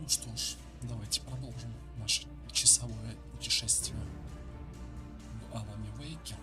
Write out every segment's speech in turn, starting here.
Ну что ж, давайте продолжим наше часовое путешествие в Алане Вейке.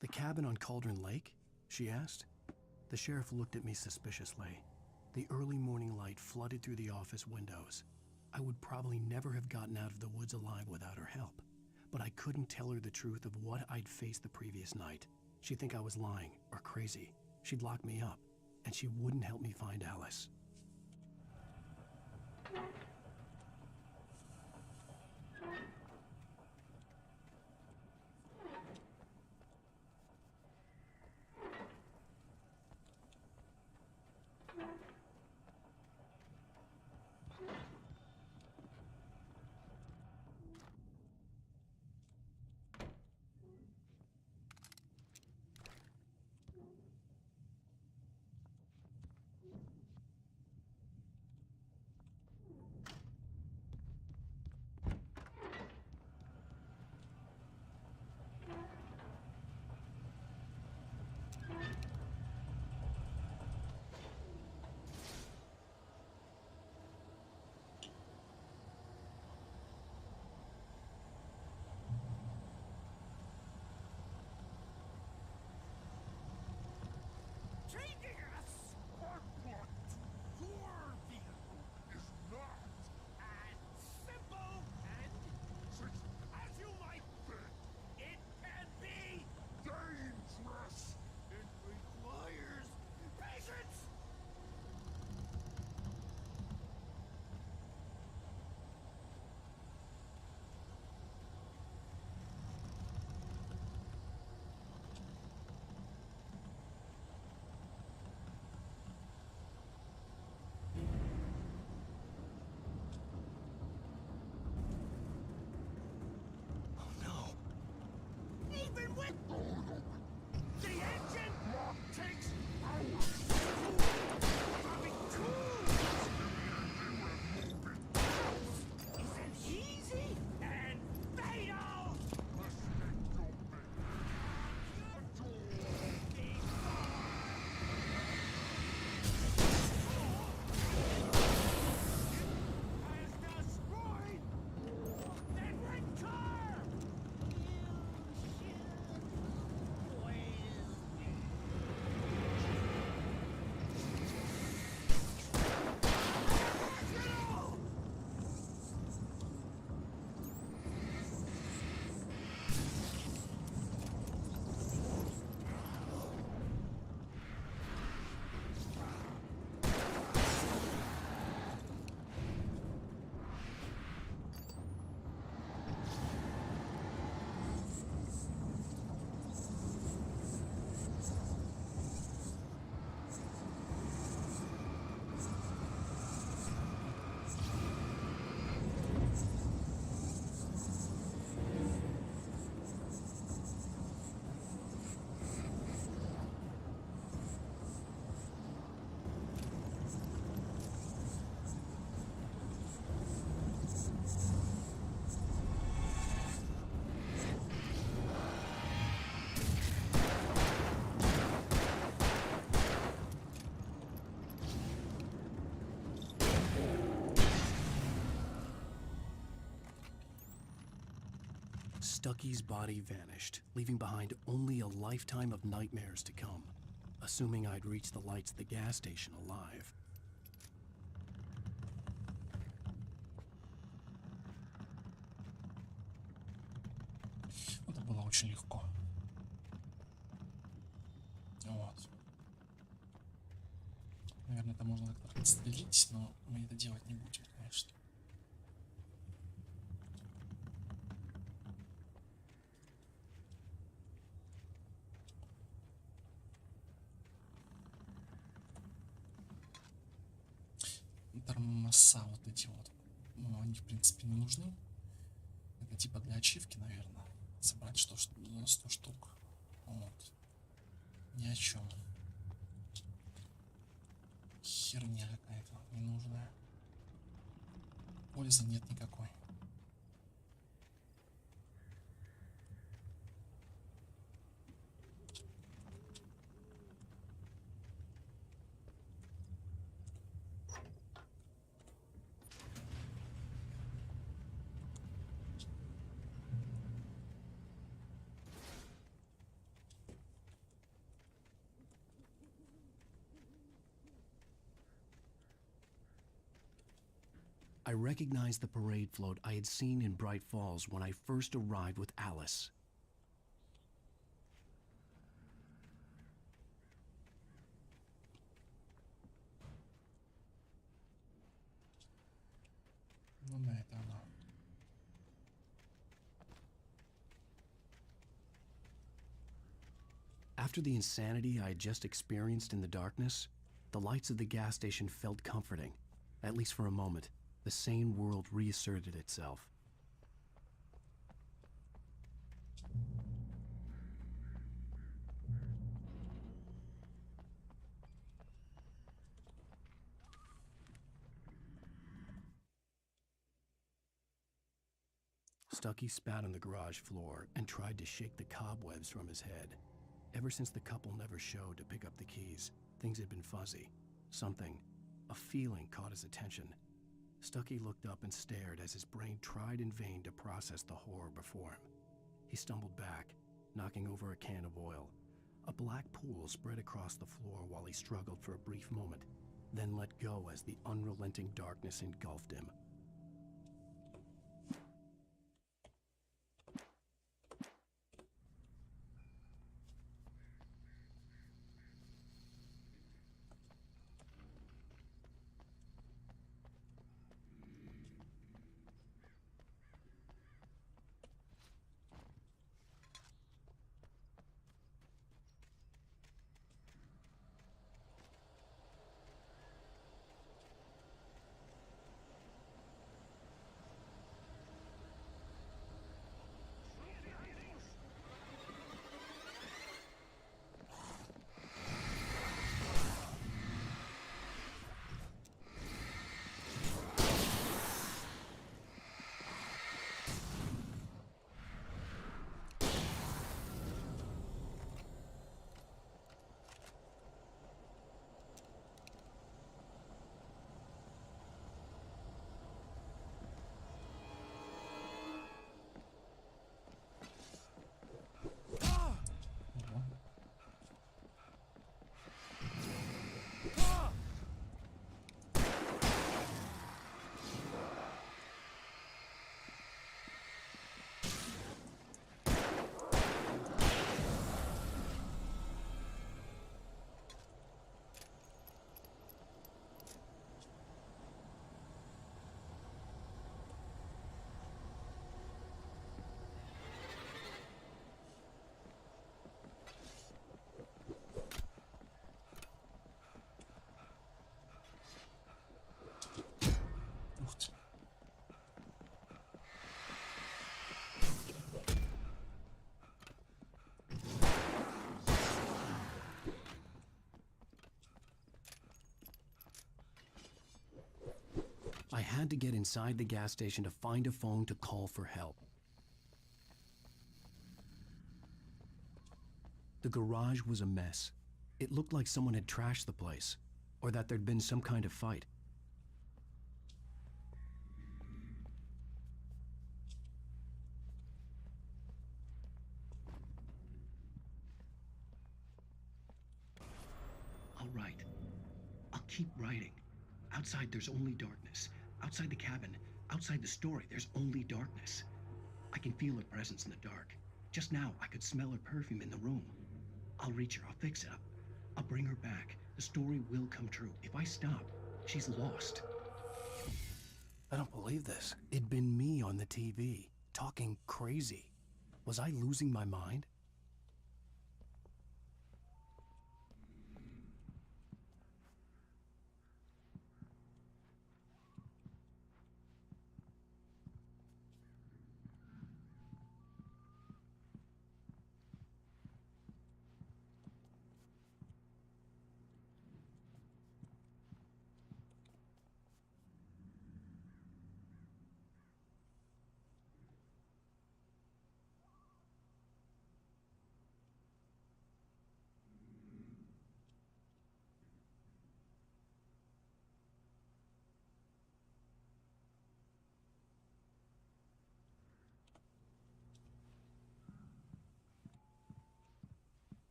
The cabin on Cauldron Lake? She asked. The sheriff looked at me suspiciously. The early morning light flooded through the office windows. I would probably never have gotten out of the woods alive without her help, but I couldn't tell her the truth of what I'd faced the previous night. She'd think I was lying or crazy. She'd lock me up, and she wouldn't help me find Alice. Stucky's body vanished, leaving behind only a lifetime of nightmares to come, assuming I'd reached the lights of the gas station alive. Это было очень легко. Вот. Наверное, это можно как-то отстрелить, но мы это делать не будем, конечно. Тормоза вот эти вот, ну, они в принципе не нужны. Это типа для ачивки, наверное. Собрать 100 штук. Вот. Ни о чем. Херня какая-то ненужная. Пользы нет никакой. I recognized the parade float I had seen in Bright Falls when I first arrived with Alice. Ну да, это она. After the insanity I had just experienced in the darkness, the lights of the gas station felt comforting, at least for a moment. The sane world reasserted itself. Stucky spat on the garage floor and tried to shake the cobwebs from his head. Ever since the couple never showed to pick up the keys, things had been fuzzy. Something, a feeling, caught his attention. Stucky looked up and stared as his brain tried in vain to process the horror before him. He stumbled back, knocking over a can of oil. A black pool spread across the floor while he struggled for a brief moment, then let go as the unrelenting darkness engulfed him. I had to get inside the gas station to find a phone to call for help. The garage was a mess. It looked like someone had trashed the place, or that there'd been some kind of fight. keep writing. Outside, there's only darkness. Outside the cabin, outside the story, there's only darkness. I can feel her presence in the dark. Just now, I could smell her perfume in the room. I'll reach her. I'll fix it up. I'll bring her back. The story will come true. If I stop, she's lost. I don't believe this. It'd been me on the TV, talking crazy. Was I losing my mind?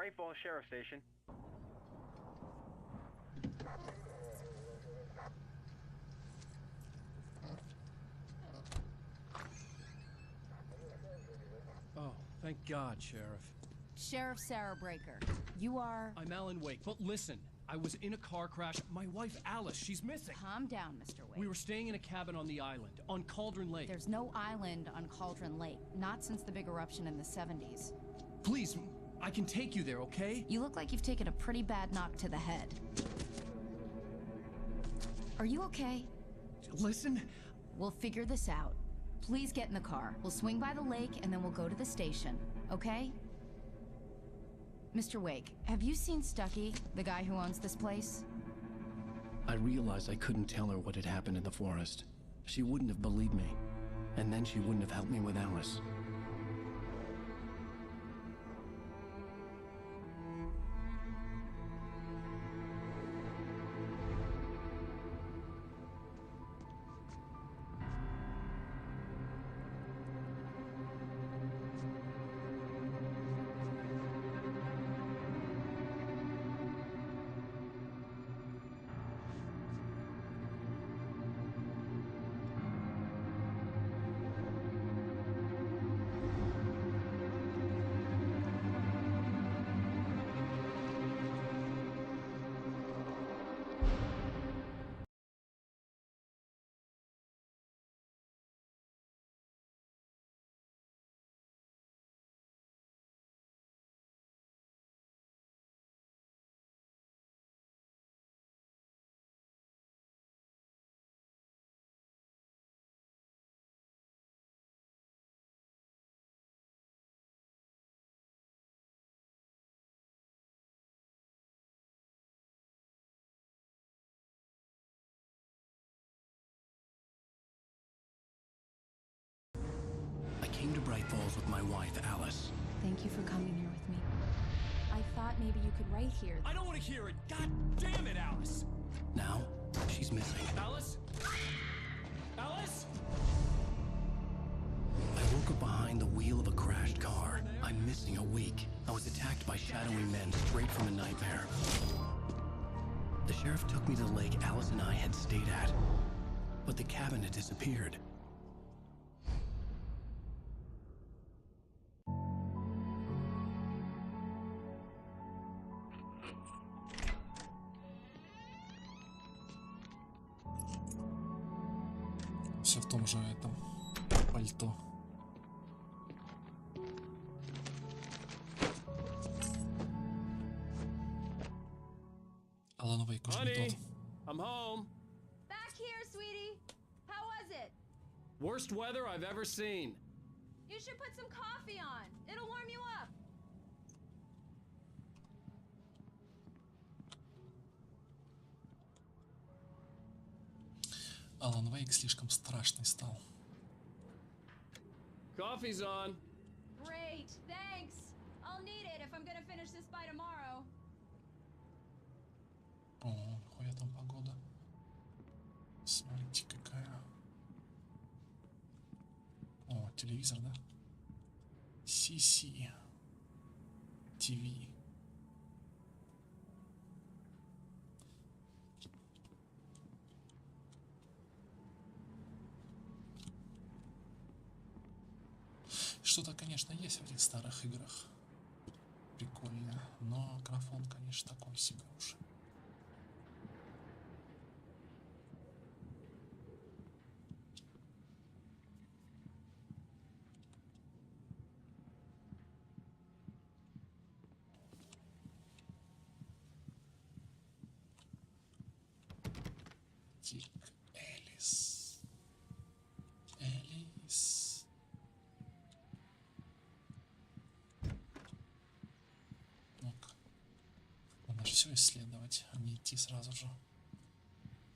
Great Falls Sheriff Station. Oh, thank God, Sheriff. Sheriff Sarah Breaker. You are... I'm Alan Wake, but listen. I was in a car crash. My wife, Alice, she's missing. Calm down, Mr. Wake. We were staying in a cabin on the island, on Cauldron Lake. There's no island on Cauldron Lake. Not since the big eruption in the 70s. Please, I can take you there, okay? You look like you've taken a pretty bad knock to the head. Are you okay? Listen. We'll figure this out. Please get in the car. We'll swing by the lake and then we'll go to the station, okay? Mr. Wake, have you seen Stucky, the guy who owns this place? I realized I couldn't tell her what had happened in the forest. She wouldn't have believed me. And then she wouldn't have helped me with Alice. I came to Bright Falls with my wife, Alice. Thank you for coming here with me. I thought maybe you could write here. I don't want to hear it. God damn it, Alice. Now, she's missing. Alice? Alice? I woke up behind the wheel of a crashed car. I'm missing a week. I was attacked by shadowy men straight from a nightmare. The sheriff took me to the lake Alice and I had stayed at. But the cabin had disappeared. Все в том же этом пальто. Alan Wake уже не тот. I'm home. Back here, sweetie. How was it? Worst weather I've ever seen. You should put some coffee on. It'll warm you up. Alan Wake слишком страшный стал. Coffee's on. Great, thanks. I'll need it if I'm gonna finish this by tomorrow. О, нихуя там погода. Смотрите, какая. О, телевизор, да? CC. TV. Что-то, конечно, есть в этих старых играх. Прикольно. Но графон, конечно, такой себе уж. Дик Элис. Элис. Ну-ка. Надо же все исследовать, а не идти сразу же,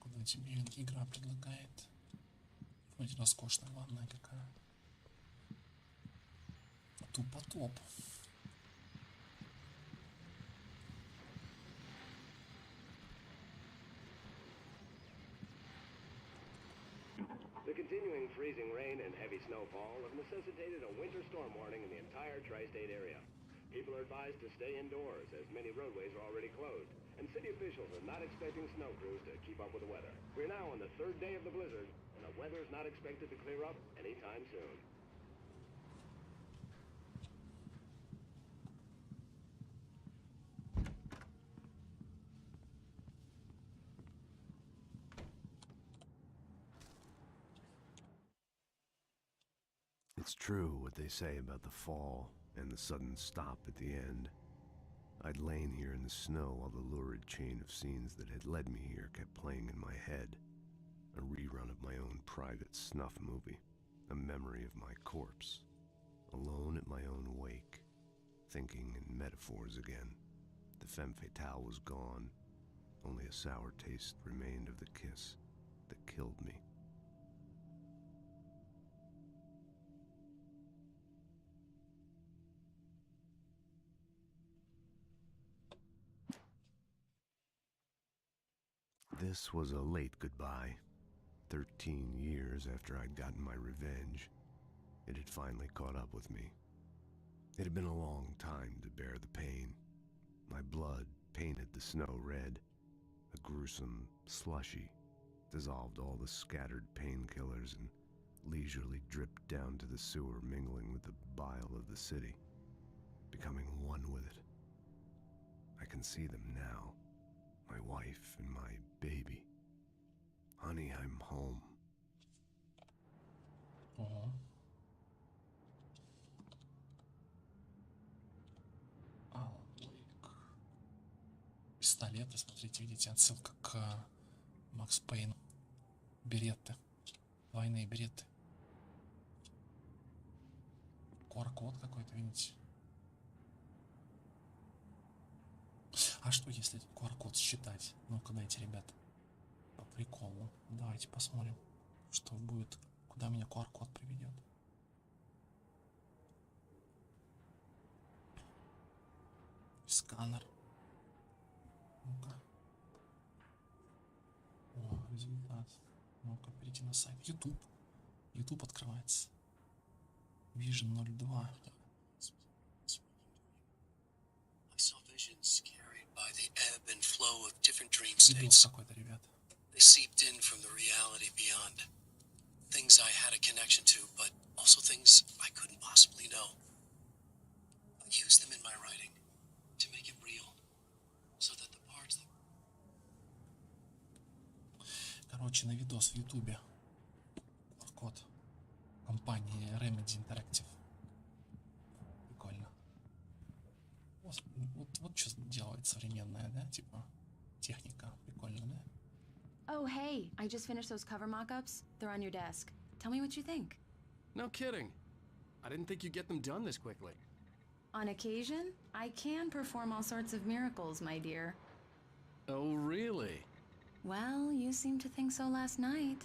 куда тебе игра предлагает. Вроде роскошная ванная какая. Тупо топ. The continuing freezing rain and heavy snowfall have necessitated a winter storm warning in the entire tri-state area. People are advised to stay indoors as many roadways are already closed, and city officials are not expecting snow crews to keep up with the weather. We're now on the third day of the blizzard, and the weather is not expected to clear up anytime soon. It's true what they say about the fall and the sudden stop at the end. I'd lain here in the snow while the lurid chain of scenes that had led me here kept playing in my head. A rerun of my own private snuff movie. A memory of my corpse. Alone at my own wake. Thinking in metaphors again. The femme fatale was gone. Only a sour taste remained of the kiss that killed me. This was a late goodbye. 13 years after I'd gotten my revenge, it had finally caught up with me. It had been a long time to bear the pain. My blood painted the snow red. A gruesome slushy dissolved all the scattered painkillers and leisurely dripped down to the sewer, mingling with the bile of the city, becoming one with it. I can see them now. My wife and my baby. Honey, I'm home. Ого. Пистолеты, смотрите, видите, отсылка к Макс Пейну. Беретты. Двойные беретты. QR-код какой-то, видите. А что, если этот QR-код считать? Ну-ка, дайте, ребята, по приколу. Давайте посмотрим, что будет, куда меня QR-код приведет. Сканер. Ну-ка. О, результат. Ну-ка, перейти на сайт. YouTube. YouTube открывается. Vision 02. By the ebb and flow of different dream Видос states. какой-то, ребят. They seeped in from the reality beyond. Things I had a connection to, but also things I couldn't possibly know. I used them in my writing to make it real, so that the parts that... Короче, на видос в Ютубе. QR-код компании Remedy Interactive. Прикольно. Вот что делает современная, да, типа техника. Прикольно, да? Oh, hey, I just finished those cover mock-ups. They're on your desk. Tell me what you think. No kidding. I didn't think you'd get them done this quickly. On occasion, I can perform all sorts of miracles, my dear. Oh, really? Well, you seemed to think so last night.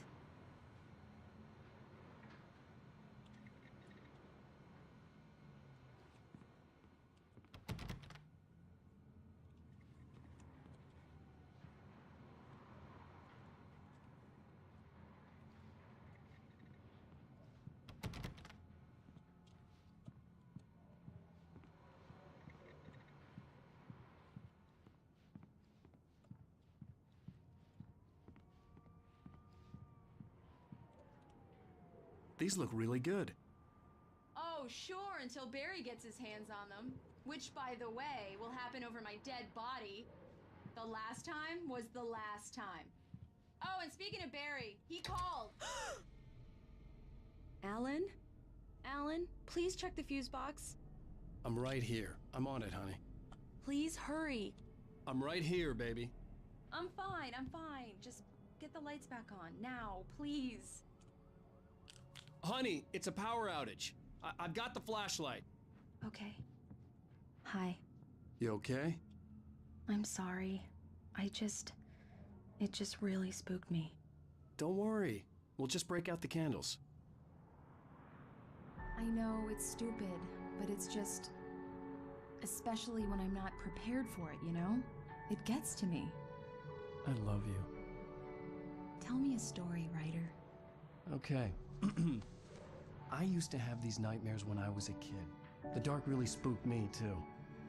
These look really good. Oh, sure, until Barry gets his hands on them. Which, by the way, will happen over my dead body. The last time was the last time. Oh, and speaking of Barry, he called. Alan? Alan, please check the fuse box. I'm right here. I'm on it, honey. Please hurry. I'm right here, baby. I'm fine, I'm fine. Just get the lights back on, now, please. Honey, it's a power outage. I've got the flashlight. Okay. Hi. You okay? I'm sorry. It just really spooked me. Don't worry. We'll just break out the candles. I know it's stupid, but it's just... Especially when I'm not prepared for it, you know? It gets to me. I love you. Tell me a story, writer. Okay. I used to have these nightmares when I was a kid. The dark really spooked me, too.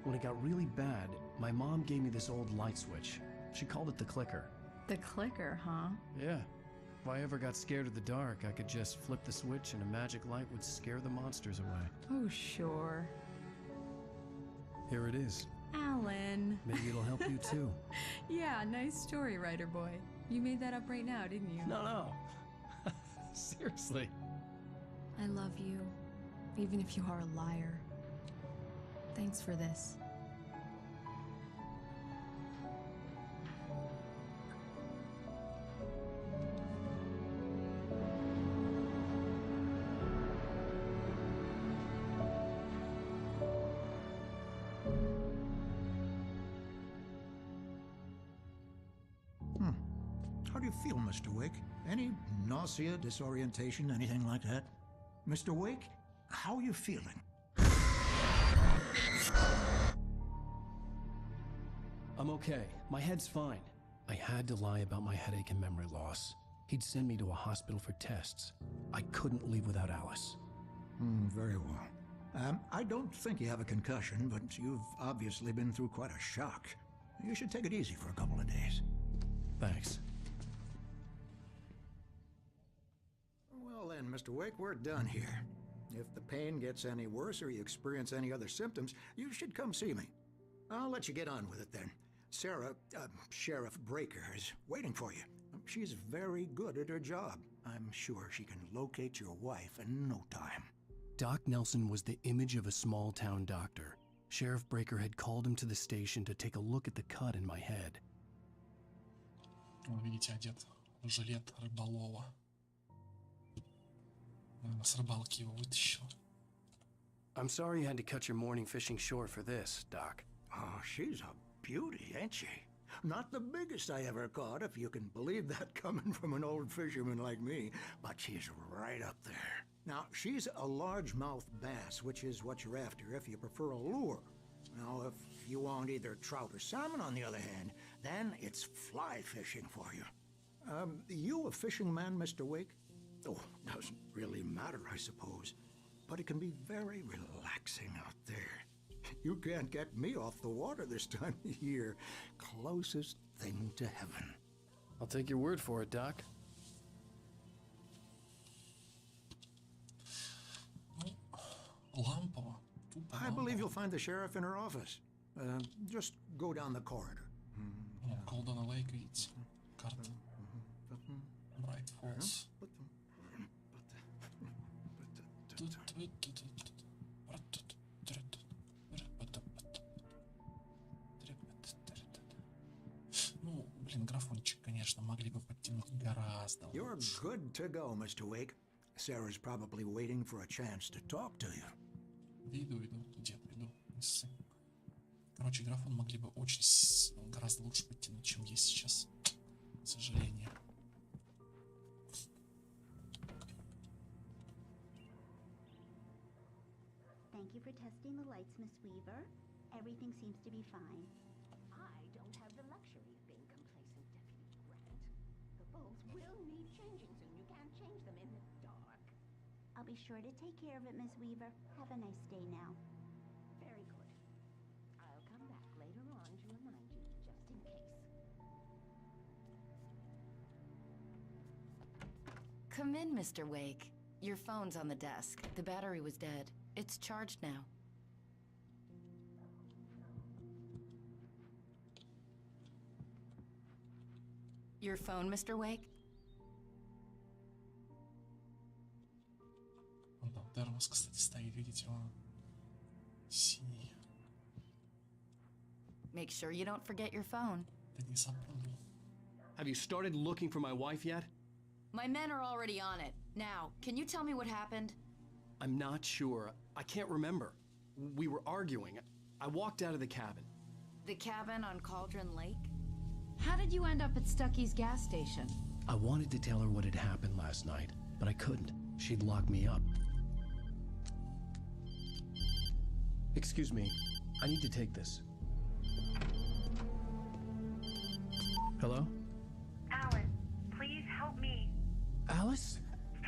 When it got really bad, my mom gave me this old light switch. She called it the clicker. The clicker, huh? Yeah. If I ever got scared of the dark, I could just flip the switch and a magic light would scare the monsters away. Oh, sure. Here it is. Alan. Maybe it'll help you, too. Yeah, nice story, writer boy. You made that up right now, didn't you? No. Seriously. I love you, even if you are a liar. Thanks for this. How do you feel, Mr. Wake? Any nausea, disorientation, anything like that? Mr. Wake, how are you feeling? I'm okay. My head's fine. I had to lie about my headache and memory loss. He'd send me to a hospital for tests. I couldn't leave without Alice. Very well. I don't think you have a concussion, but you've obviously been through quite a shock. You should take it easy for a couple of days. Thanks. Well then, Mr. Wake, we're done here. If the pain gets any worse or you experience any other symptoms, you should come see me. I'll let you get on with it then. Sarah, Sheriff Breaker, is waiting for you. She's very good at her job. I'm sure she can locate your wife in no time. Doc Nelson was the image of a small-town doctor. Sheriff Breaker had called him to the station to take a look at the cut in my head. Он, видите, одет в жилет рыболова. Наверное, с рыбалки его вытащил. I'm sorry you had to cut your morning fishing short for this, Doc. Oh, she's a beauty, ain't she? Not the biggest I ever caught, if you can believe that coming from an old fisherman like me, but she's right up there. Now, she's a largemouth bass, which is what you're after if you prefer a lure. Now, if you want either trout or salmon, on the other hand, then it's fly fishing for you. You a fishing man, Mr. Wake? Oh, doesn't really matter, I suppose. But it can be very relaxing out there. You can't get me off the water this time of year. Closest thing to heaven. I'll take your word for it, Doc. Лампово. I believe you'll find the sheriff in her office. Just go down the corridor. Голдена Лейк, видите? Карта. Bright Falls. Ну, блин, графончик, конечно, могли бы подтянуть гораздо лучше. You're good to go, Mr. Wake. Sarah's probably waiting for a chance to talk to you. Иду, дед, иду, не ссы. Короче, графон могли бы очень гораздо лучше подтянуть, чем есть сейчас. К сожалению. Thank you for testing the lights, Miss Weaver. Everything seems to be fine. I don't have the luxury of being complacent, Deputy Grant. The bulbs will need changing soon. You can't change them in the dark. I'll be sure to take care of it, Miss Weaver. Have a nice day now. Very good. I'll come back later on to remind you, just in case. Come in, Mr. Wake. Your phone's on the desk. The battery was dead. It's charged now. Your phone, Mr. Wake? Вон там термос, кстати, стоит, видите, он синий. Make sure you don't forget your phone. Да не запомнил. Have you started looking for my wife yet? My men are already on it. Now, can you tell me what happened? I'm not sure. I can't remember. We were arguing. I walked out of the cabin. The cabin on Cauldron Lake? How did you end up at Stucky's gas station? I wanted to tell her what had happened last night, but I couldn't. She'd lock me up. Excuse me. I need to take this. Hello? Alice, please help me. Alice?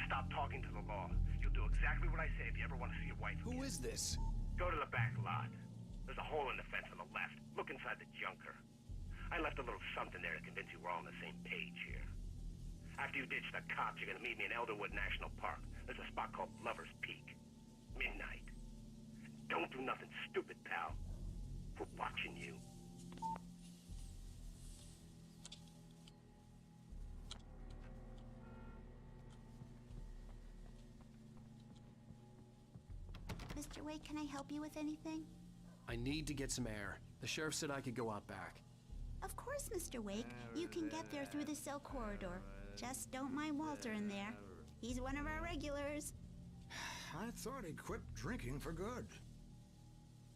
Stop talking to the law. You'll do exactly what I say if you ever want to see your wife again. Who is this? Go to the back lot. There's a hole in the fence on the left. Look inside the junker. I left a little something there to convince you we're all on the same page here. After you ditch the cops, you're gonna meet me in Elderwood National Park. There's a spot called Lover's Peak. Midnight. Don't do nothing stupid, pal. We're watching you. Mr. Wake, can I help you with anything? I need to get some air. The sheriff said I could go out back. Of course, Mr. Wake. You can get there through the cell corridor. Just don't mind Walter in there. He's one of our regulars. I thought he quit drinking for good.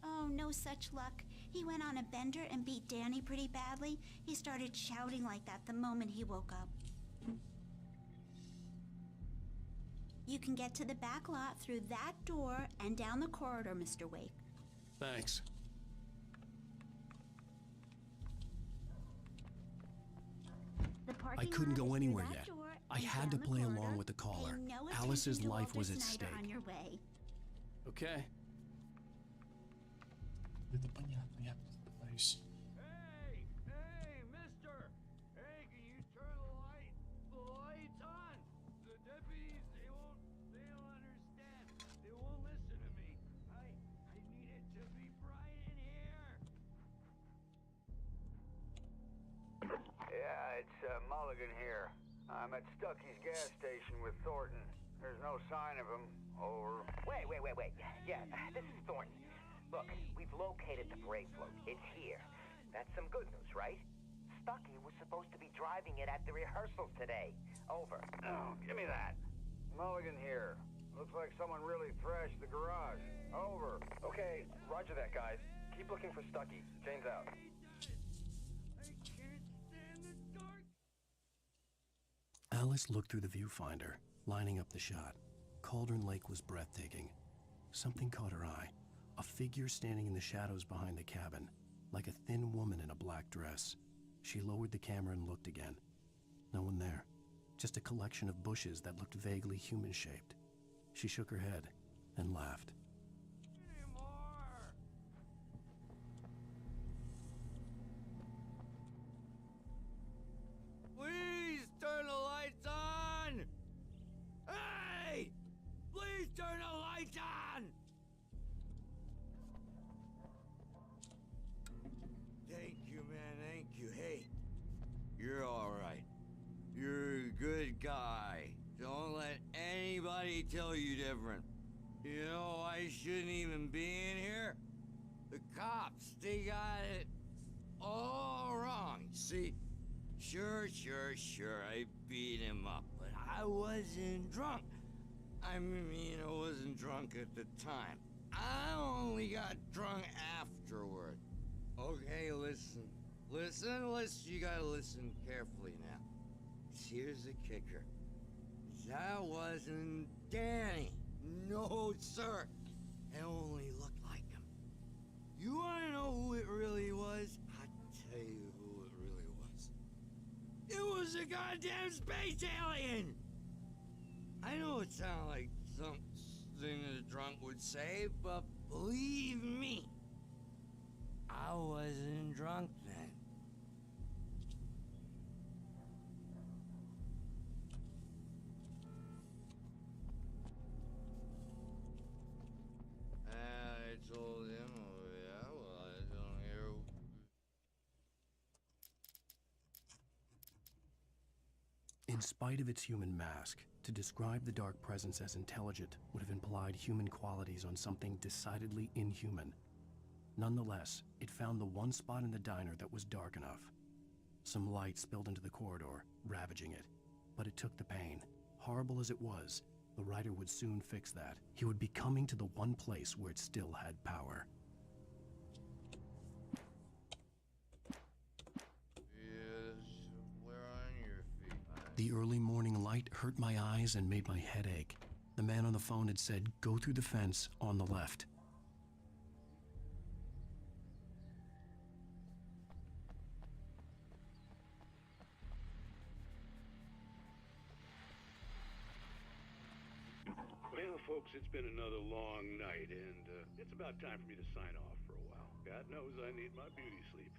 Oh, no such luck. He went on a bender and beat Danny pretty badly. He started shouting like that the moment he woke up. You can get to the back lot through that door and down the corridor, Mr. Wake. Thanks. I couldn't go anywhere yet. I had to play along with the caller. Alice's life was at stake. Okay. Это понятно, я пытаюсь. Hey, hey, mister! Hey, can you turn the lights on? The deputies, they don't understand. They won't listen to me. I need it to be bright in here. Yeah, it's Mulligan here. I'm at Stucky's gas station with Thornton. There's no sign of him. Over. Wait. Yeah, this is Thornton. Look, we've located the parade float. It's here. That's some good news, right? Stucky was supposed to be driving it at the rehearsals today. Over. Oh, give me that. Mulligan here. Looks like someone really thrashed the garage. Over. Okay, roger that, guys. Keep looking for Stucky. Jane's out. Alice looked through the viewfinder, lining up the shot. Cauldron Lake was breathtaking. Something caught her eye. A figure standing in the shadows behind the cabin, like a thin woman in a black dress. She lowered the camera and looked again. No one there. Just a collection of bushes that looked vaguely human-shaped. She shook her head and laughed. Please turn the lights on! Hey! Please turn the lights on! Thank you, man, thank you. Hey, you're all right. You're a good guy. Don't let anybody tell you different. You know, I shouldn't even be in here. The cops, they got it all wrong. See, sure, I beat him up, but I wasn't drunk. I mean, I wasn't drunk at the time. I only got drunk afterward. Okay, listen. You gotta listen carefully now. Here's the kicker. That wasn't Danny. No, sir. It only looked like him. You wanna know who it really was? I'll tell you who it really was. It was a goddamn space alien! I know it sounds like something a drunk would say, but believe me, I wasn't drunk then. In spite of its human mask, to describe the dark presence as intelligent would have implied human qualities on something decidedly inhuman. Nonetheless, it found the one spot in the diner that was dark enough. Some light spilled into the corridor, ravaging it. But it took the pain. Horrible as it was, the writer would soon fix that. He would be coming to the one place where it still had power. The early morning light hurt my eyes and made my head ache. The man on the phone had said, "Go through the fence on the left." Well, folks, it's been another long night, and it's about time for me to sign off for a while. God knows I need my beauty sleep.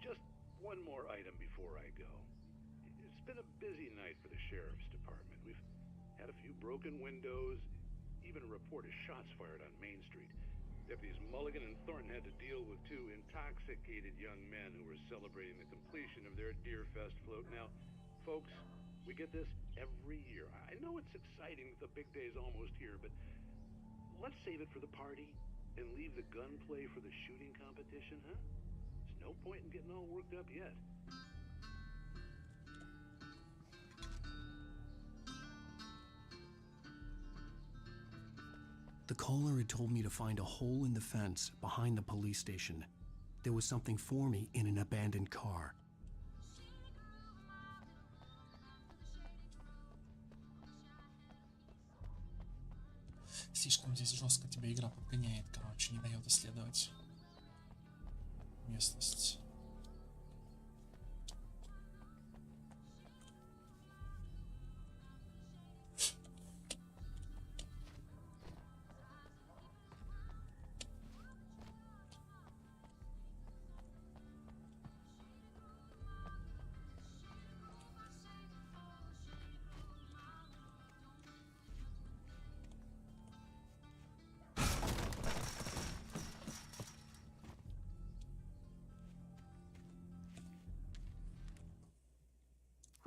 Just one more item before I go. It's been a busy night for the Sheriff's Department. We've had a few broken windows, even a report of shots fired on Main Street. Deputies Mulligan and Thornton had to deal with two intoxicated young men who were celebrating the completion of their Deerfest float. Now, folks, we get this every year. I know it's exciting that the big day's almost here, but let's save it for the party and leave the gunplay for the shooting competition, huh? There's no point in getting all worked up yet. The caller had told me to find a hole in the fence behind the police station. There was something for me in an abandoned car. Слишком здесь жестко тебя игра подгоняет, короче, не дает исследовать местность.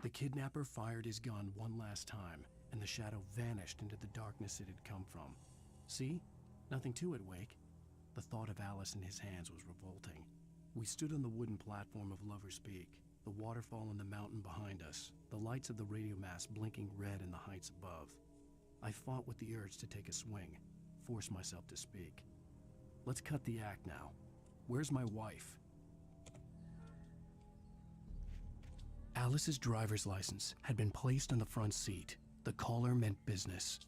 The kidnapper fired his gun one last time, and the shadow vanished into the darkness it had come from. See? Nothing to it, Wake. The thought of Alice in his hands was revolting. We stood on the wooden platform of Lover's Peak, the waterfall on the mountain behind us, the lights of the radio mast blinking red in the heights above. I fought with the urge to take a swing, force myself to speak. Let's cut the act now. Where's my wife? Alice's driver's license had been placed on the front seat. The caller meant business.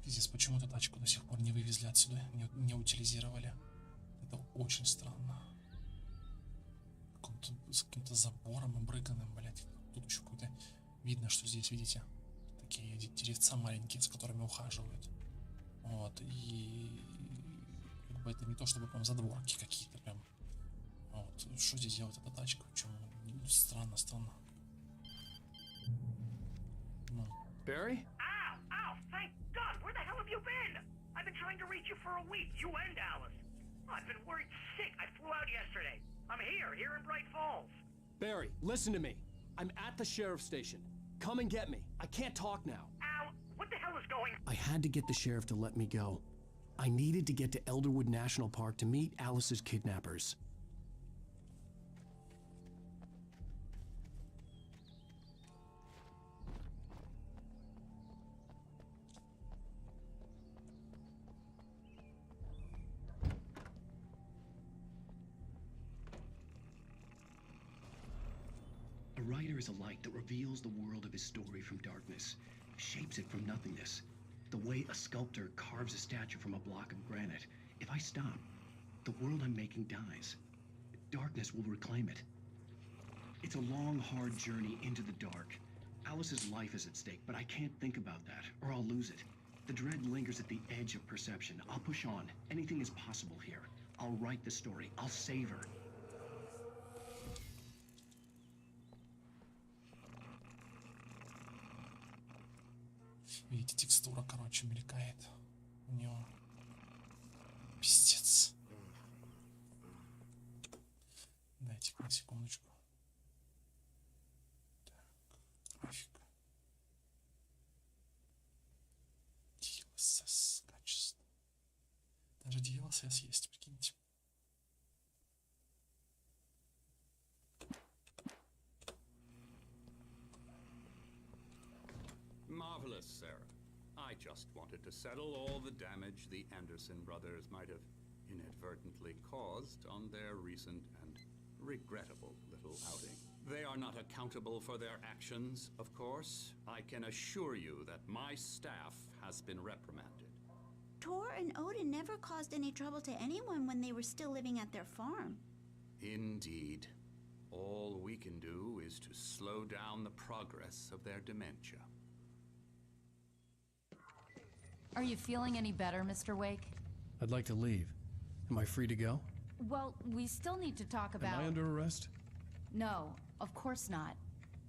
Пиздец, почему эту тачку до сих пор не вывезли отсюда, не утилизировали? Это очень странно. С каким-то забором обрыганным, блядь. Тут еще какой-то... Видно, что здесь, видите, такие деревца маленькие, с которыми ухаживают. Вот, и как бы это не то, чтобы прям задворки какие-то прям. Вот, что здесь делает эта тачка? Почему? Странно, странно. Ну. Barry? Ow! Thank God! Where the hell have you been? I've been trying to reach you for a week, you and Alice. Oh, I've been worried sick. I flew out yesterday. I'm here in Bright Falls. Barry, listen to me. I'm at the sheriff's station. Come and get me. I can't talk now. Ow! What the hell is going on? I had to get the sheriff to let me go. I needed to get to Elderwood National Park to meet Alice's kidnappers. A writer is a light that reveals the world of his story from darkness, shapes it from nothingness. The way a sculptor carves a statue from a block of granite. If I stop, the world I'm making dies. Darkness will reclaim it. It's a long, hard journey into the dark. Alice's life is at stake, but I can't think about that, or I'll lose it. The dread lingers at the edge of perception. I'll push on. Anything is possible here. I'll write the story. I'll save her. Видите, текстура, короче, мелькает у него. Блять, на секундочку. Так, график. DLSS качество. Даже DLSS есть, прикиньте. Marvelous, Sarah. I just wanted to settle all the damage the Anderson brothers might have inadvertently caused on their recent and regrettable little outing. They are not accountable for their actions, of course. I can assure you that my staff has been reprimanded. Tor and Odin never caused any trouble to anyone when they were still living at their farm. Indeed. All we can do is to slow down the progress of their dementia. Are you feeling any better, Mr. Wake? I'd like to leave. Am I free to go? Well, we still need to talk about... Am I under arrest? No, of course not.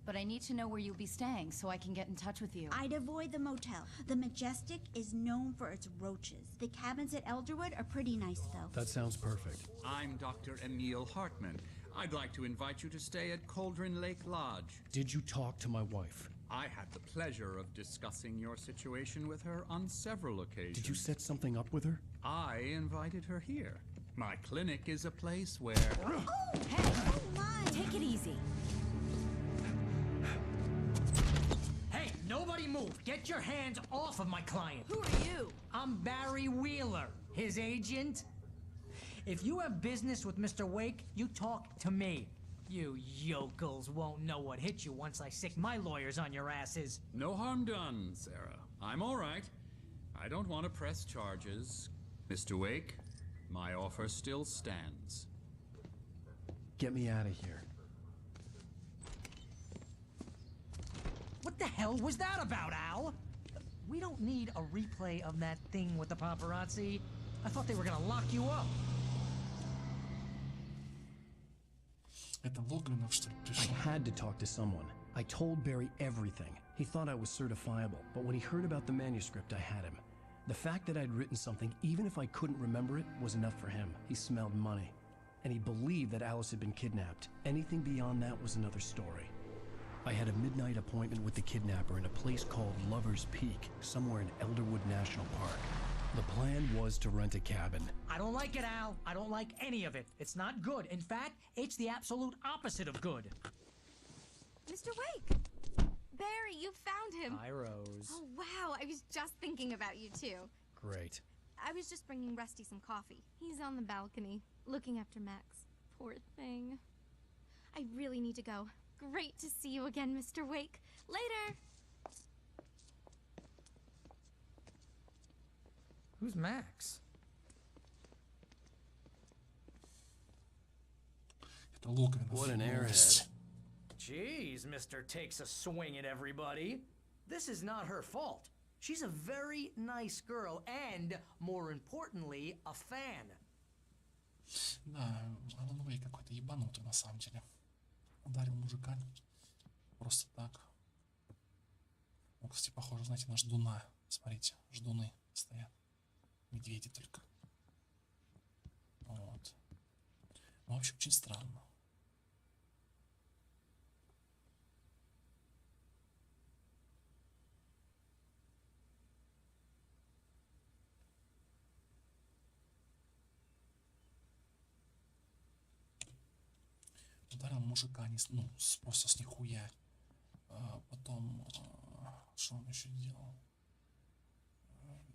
But I need to know where you'll be staying so I can get in touch with you. I'd avoid the motel. The Majestic is known for its roaches. The cabins at Elderwood are pretty nice, though. That sounds perfect. I'm Dr. Emil Hartman. I'd like to invite you to stay at Cauldron Lake Lodge. Did you talk to my wife? I had the pleasure of discussing your situation with her on several occasions. Did you set something up with her? I invited her here. My clinic is a place where... Oh, hey! Oh, my! Take it easy. Hey, nobody move! Get your hands off of my client! Who are you? I'm Barry Wheeler, his agent. If you have business with Mr. Wake, you talk to me. You yokels won't know what hit you once I sick my lawyers on your asses. No harm done, Sarah. I'm all right. I don't want to press charges. Mr. Wake, my offer still stands. Get me out of here. What the hell was that about, Al? We don't need a replay of that thing with the paparazzi. I thought they were gonna lock you up. Это Логвинов, что ли, пришел? I had to talk to someone. I told Barry everything. He thought I was certifiable, but when he heard about the manuscript, I had him. The fact that I'd written something, even if I couldn't remember it, was enough for him. He smelled money. And he believed that Alice had been kidnapped. Anything beyond that was another story. I had a midnight appointment with the kidnapper in a place called Lover's Peak, somewhere in Elderwood National Park. The plan was to rent a cabin. I don't like it, Al. I don't like any of it. It's not good. In fact, it's the absolute opposite of good. Mr. Wake! Barry, you found him! Hi, Rose. Oh, wow. I was just thinking about you, too. Great. I was just bringing Rusty some coffee. He's on the balcony, looking after Max. Poor thing. I really need to go. Great to see you again, Mr. Wake. Later! Who's Max? Это Логвинов. What an airhead. Jeez, Mr. Takes a swing at everybody. This is not her fault. She's a very nice girl and, more importantly, a fan. Да, Алан Уэйк какой-то ебанутый на самом деле. Ударил мужика просто так. Ну, кстати, похоже, знаете, на ждуна. Смотрите, ждуны стоят. Медведи только. Вот. Ну, вообще, очень странно. Ударил мужика, не, ну, просто с нихуя. Потом, что он еще делал?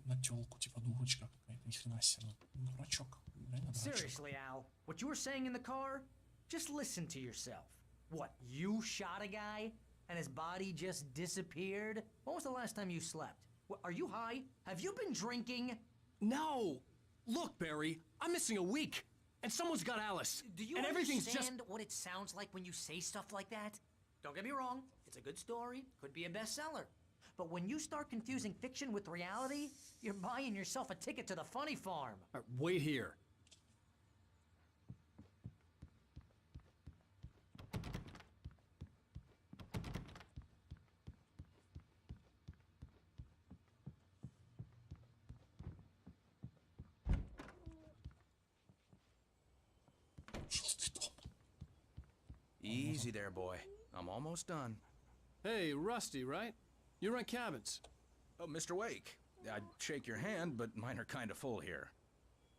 На тёлку, типа дурочка какая-то, ни хрена себе, ну, дурачок. Реально дурачок. Seriously, Al, what you were saying in the car? Just listen to yourself. What, you shot a guy and his body just disappeared? When was the last time you slept? What, are you high? Have you been drinking? No! Look, Barry, I'm missing a week. And someone's got Alice. Do you and everything's understand what it sounds like when you say stuff like that? Don't get me wrong, it's a good story, could be a bestseller. But when you start confusing fiction with reality, you're buying yourself a ticket to the funny farm. Wait here. Желтый дом. Easy there, boy. I'm almost done. Hey, Rusty, right? You rent cabins. Oh, Mr. Wake. I'd shake your hand, but mine are kind of full here.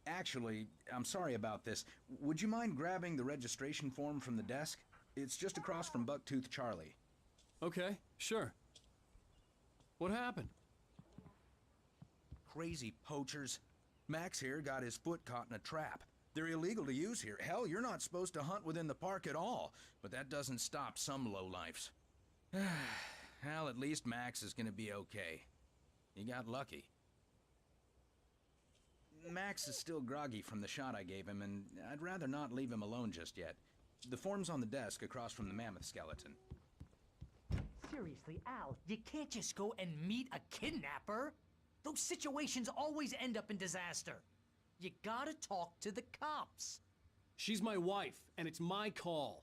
Actually, I'm sorry about this. Would you mind grabbing the registration form from the desk? It's just across from Bucktooth Charlie. Okay, sure. What happened? Crazy poachers. Max here got his foot caught in a trap. They're illegal to use here. Hell, you're not supposed to hunt within the park at all. But that doesn't stop some lowlifes. Hell, at least Max is gonna be okay. He got lucky. Max is still groggy from the shot I gave him, and I'd rather not leave him alone just yet. The form's on the desk across from the mammoth skeleton. Seriously, Al, you can't just go and meet a kidnapper. Those situations always end up in disaster. You gotta talk to the cops. She's my wife, and it's my call.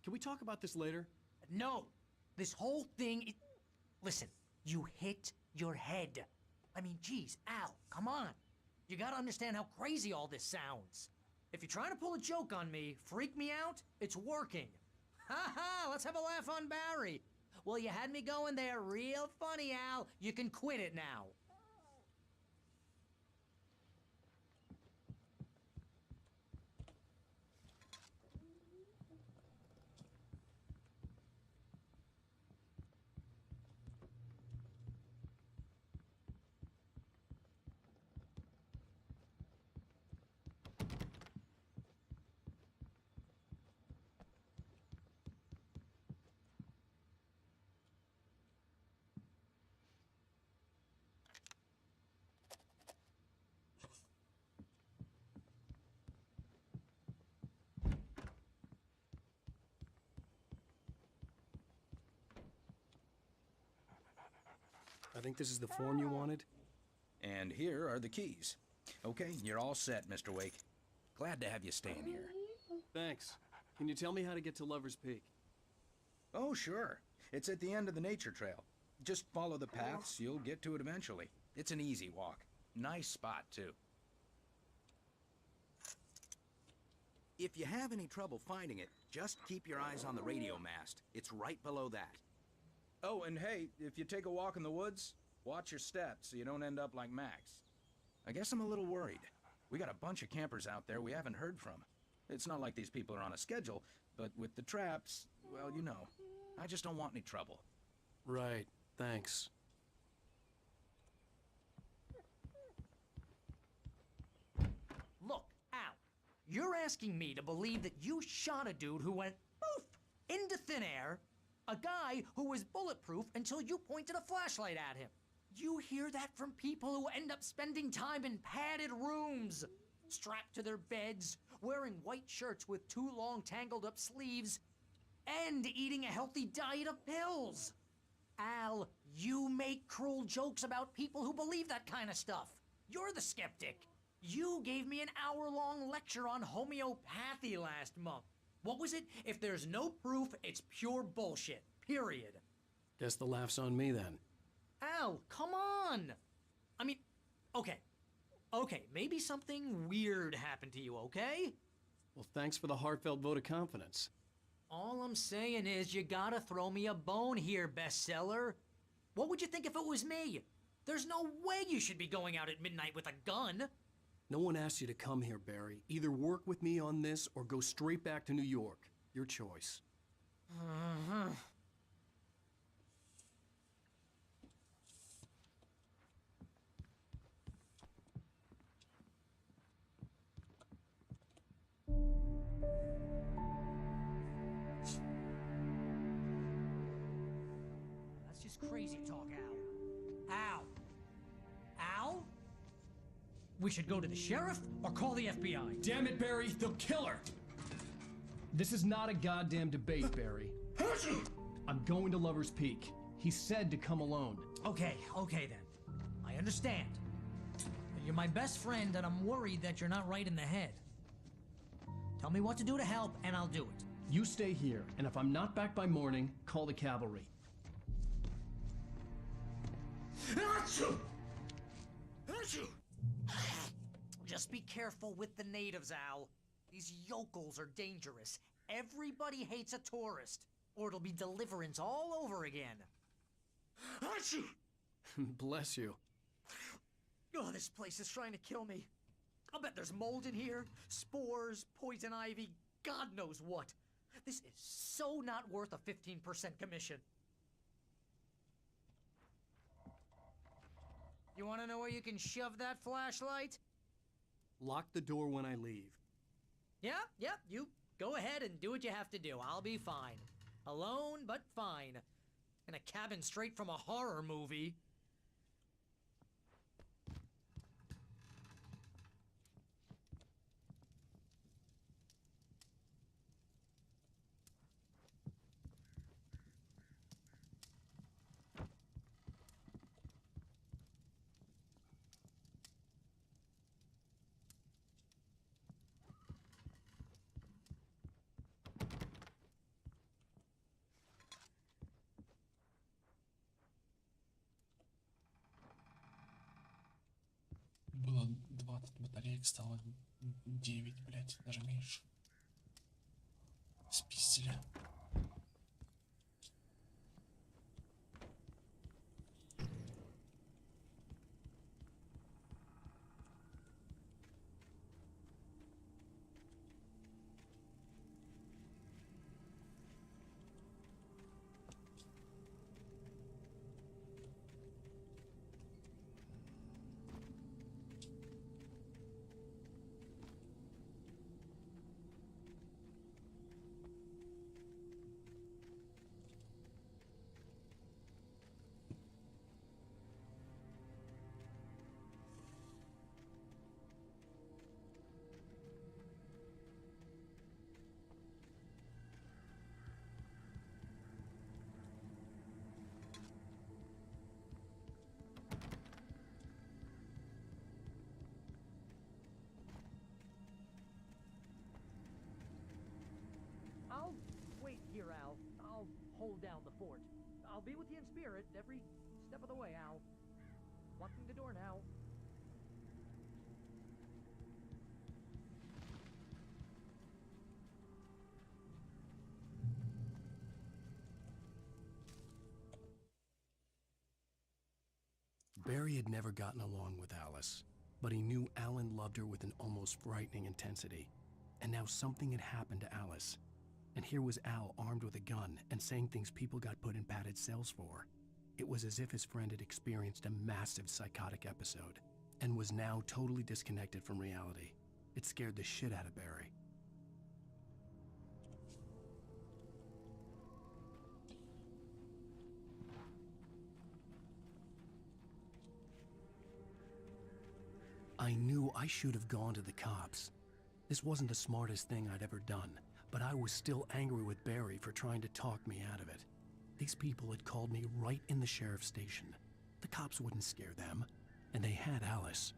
Can we talk about this later? No. This whole thing is... Listen, you hit your head. I mean, geez, Al, come on. You gotta understand how crazy all this sounds. If you're trying to pull a joke on me, freak me out, it's working. Ha ha, let's have a laugh on Barry. Well, you had me going there real funny, Al. You can quit it now. I think this is the form you wanted. And here are the keys. Okay, you're all set, Mr. Wake. Glad to have you staying here. Thanks. Can you tell me how to get to Lover's Peak? Oh, sure. It's at the end of the nature trail. Just follow the paths, you'll get to it eventually. It's an easy walk. Nice spot, too. If you have any trouble finding it, just keep your eyes on the radio mast. It's right below that. Oh, and hey, if you take a walk in the woods, watch your steps so you don't end up like Max. I guess I'm a little worried. We got a bunch of campers out there we haven't heard from. It's not like these people are on a schedule, but with the traps, well, you know, I just don't want any trouble. Right, thanks. Look, Al, you're asking me to believe that you shot a dude who went poof into thin air, a guy who was bulletproof until you pointed a flashlight at him. You hear that from people who end up spending time in padded rooms, strapped to their beds, wearing white shirts with too long tangled up sleeves, and eating a healthy diet of pills. Al, you make cruel jokes about people who believe that kind of stuff. You're the skeptic. You gave me an hour-long lecture on homeopathy last month. What was it? If there's no proof, it's pure bullshit. Period. Guess the laugh's on me then. Al, come on! I mean, okay. Okay, maybe something weird happened to you, okay? Well, thanks for the heartfelt vote of confidence. All I'm saying is you gotta throw me a bone here, bestseller. What would you think if it was me? There's no way you should be going out at midnight with a gun. No one asked you to come here, Barry. Either work with me on this or go straight back to New York. Your choice. That's just crazy talk, Al. Al? Al? We should go to the sheriff or call the FBI. Damn it, Barry, they'll kill her! This is not a goddamn debate, Barry. I'm going to Lover's Peak. He said to come alone. Okay then. I understand. But you're my best friend and I'm worried that you're not right in the head. Tell me what to do to help and I'll do it. You stay here, and if I'm not back by morning, call the cavalry. Just be careful with the natives, Al. These yokels are dangerous. Everybody hates a tourist, or it'll be deliverance all over again. Achoo! Bless you. Oh, this place is trying to kill me. I'll bet there's mold in here, spores, poison ivy, God knows what. This is so not worth a 15% commission. You want to know where you can shove that flashlight? Lock the door when I leave. Yeah, you go ahead and do what you have to do. I'll be fine. Alone, but fine. In a cabin straight from a horror movie. Было 20 батареек, стало 9, блять, даже меньше. Спиздили. I'll wait here, Al. I'll hold down the fort. I'll be with you in spirit every step of the way, Al. Locking the door now. Barry had never gotten along with Alice, but he knew Alan loved her with an almost frightening intensity. And now something had happened to Alice. And here was Al armed with a gun and saying things people got put in padded cells for. It was as if his friend had experienced a massive psychotic episode and was now totally disconnected from reality. It scared the shit out of Barry. I knew I should have gone to the cops. This wasn't the smartest thing I'd ever done, but I was still angry with Barry for trying to talk me out of it. These people had called me right in the sheriff's station. The cops wouldn't scare them, and they had Alice.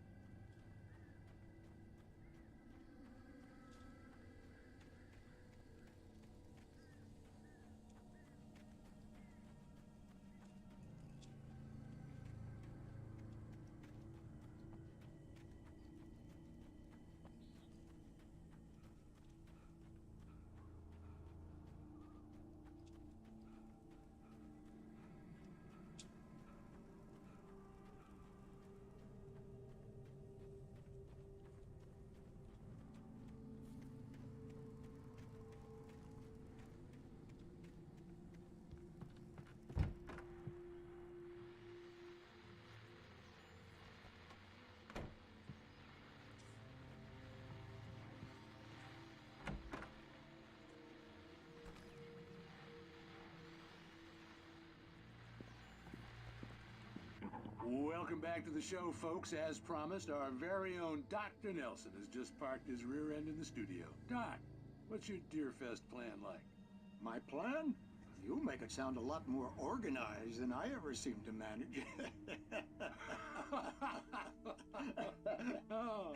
Welcome back to the show, folks. As promised, our very own Dr. Nelson has just parked his rear end in the studio. Doc, what's your Deerfest plan like? My plan? You make it sound a lot more organized than I ever seem to manage. Oh,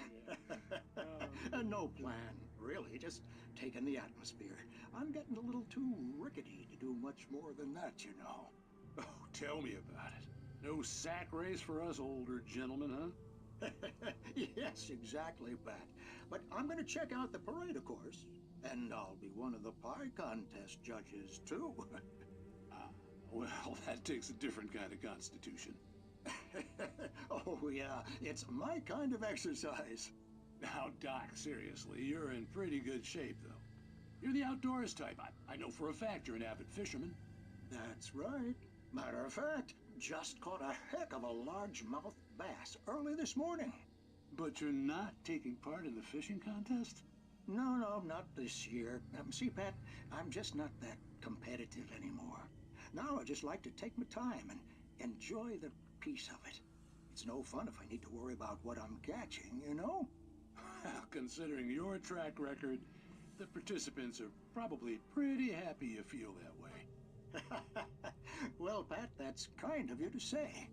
yeah. No plan, really. Just taking the atmosphere. I'm getting a little too rickety to do much more than that, you know. Oh, tell me about it. No sack race for us older gentlemen, huh? Yes, exactly, Pat. But I'm going to check out the parade, of course. And I'll be one of the pie contest judges, too. Well, that takes a different kind of constitution. Oh, yeah, it's my kind of exercise. Now, Doc, seriously, you're in pretty good shape, though. You're the outdoors type. I know for a fact you're an avid fisherman. That's right. Matter of fact, just caught a heck of a largemouth bass early this morning. But you're not taking part in the fishing contest? No, not this year. See, Pat, I'm just not that competitive anymore. Now I just like to take my time and enjoy the peace of it. It's no fun if I need to worry about what I'm catching, you know? Well, considering your track record, the participants are probably pretty happy you feel that way. Well, Pat, that's kind of you to say.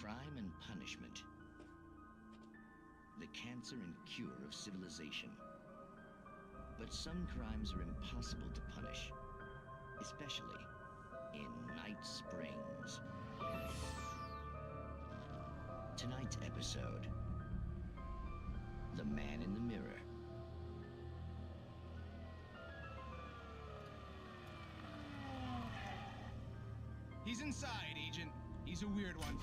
Crime and punishment. The cancer and cure of civilization. But some crimes are impossible to punish, especially in Night Springs. Tonight's episode, The Man in the Mirror. He's inside, Agent. He's a weird one.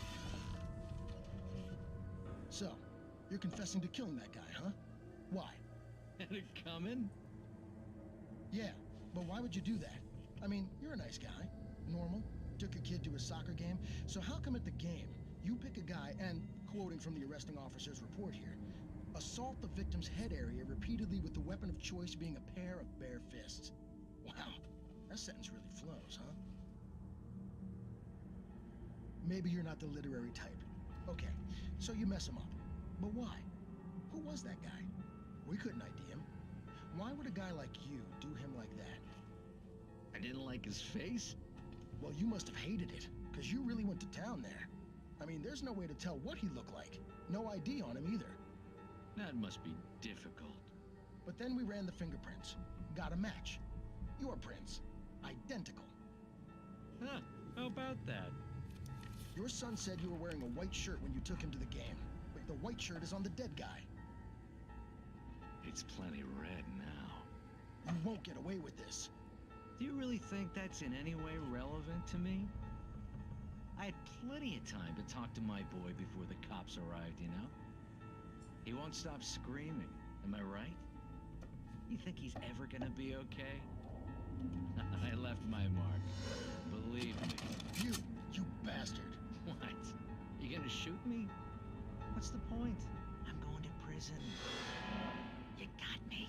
So, you're confessing to killing that guy, huh? Why? Had it coming? Yeah, but why would you do that? I mean, you're a nice guy. Normal. Took your kid to a soccer game. So how come at the game, you pick a guy and, quoting from the arresting officer's report here, assault the victim's head area repeatedly with the weapon of choice being a pair of bare fists? Wow, that sentence really flows, huh? Maybe you're not the literary type. Okay, so you mess him up. But why? Who was that guy? We couldn't ID him. Why would a guy like you do him like that? I didn't like his face? Well, you must have hated it, because you really went to town there. I mean, there's no way to tell what he looked like. No ID on him either. That must be difficult. But then we ran the fingerprints. Got a match. Your prints. Identical. Huh, how about that? Your son said you were wearing a white shirt when you took him to the game, but the white shirt is on the dead guy. It's plenty red now. You won't get away with this. Do you really think that's in any way relevant to me? I had plenty of time to talk to my boy before the cops arrived, you know? He won't stop screaming, am I right? You think he's ever gonna be okay? I left my mark. Believe me. You bastard. What? You gonna shoot me? What's the point? I'm going to prison. You got me.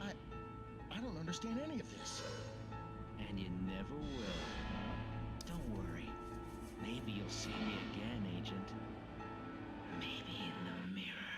I don't understand any of this. And you never will. Don't worry. Maybe you'll see me again, Agent. Maybe in the mirror.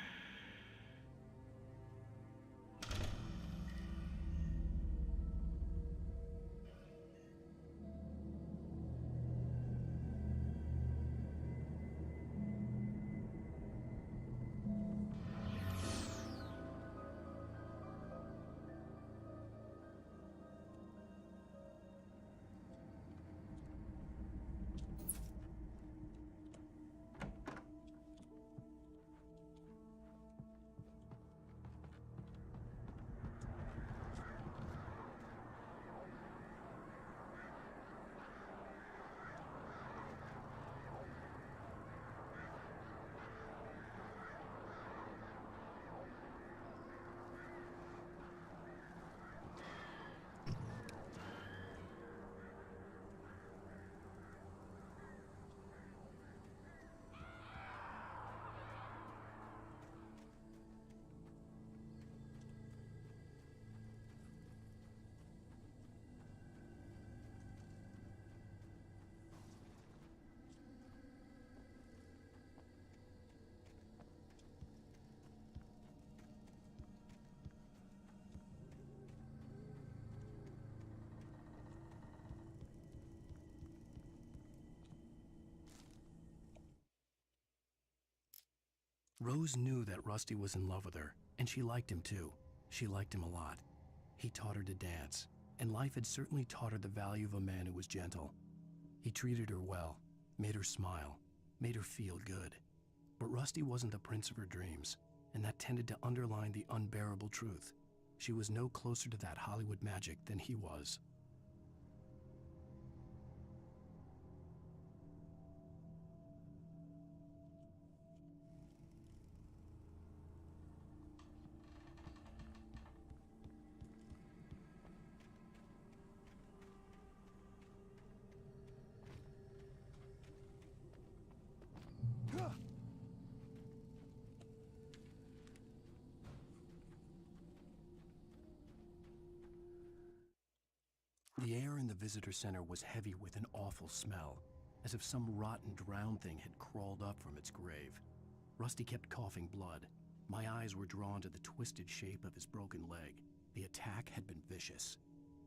Rose knew that Rusty was in love with her, and she liked him too. She liked him a lot. He taught her to dance, and life had certainly taught her the value of a man who was gentle. He treated her well, made her smile, made her feel good. But Rusty wasn't the prince of her dreams, and that tended to underline the unbearable truth. She was no closer to that Hollywood magic than he was. The air in the visitor center was heavy with an awful smell, as if some rotten drowned thing had crawled up from its grave. Rusty kept coughing blood. My eyes were drawn to the twisted shape of his broken leg. The attack had been vicious.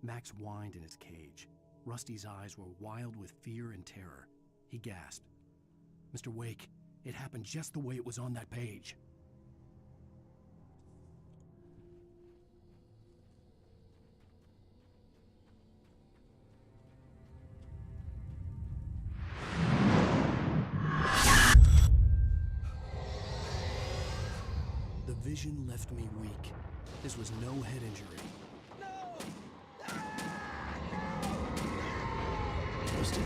Max whined in his cage. Rusty's eyes were wild with fear and terror. He gasped. "Mr. Wake, it happened just the way it was on that page." The vision left me weak. This was no head injury. Rusty,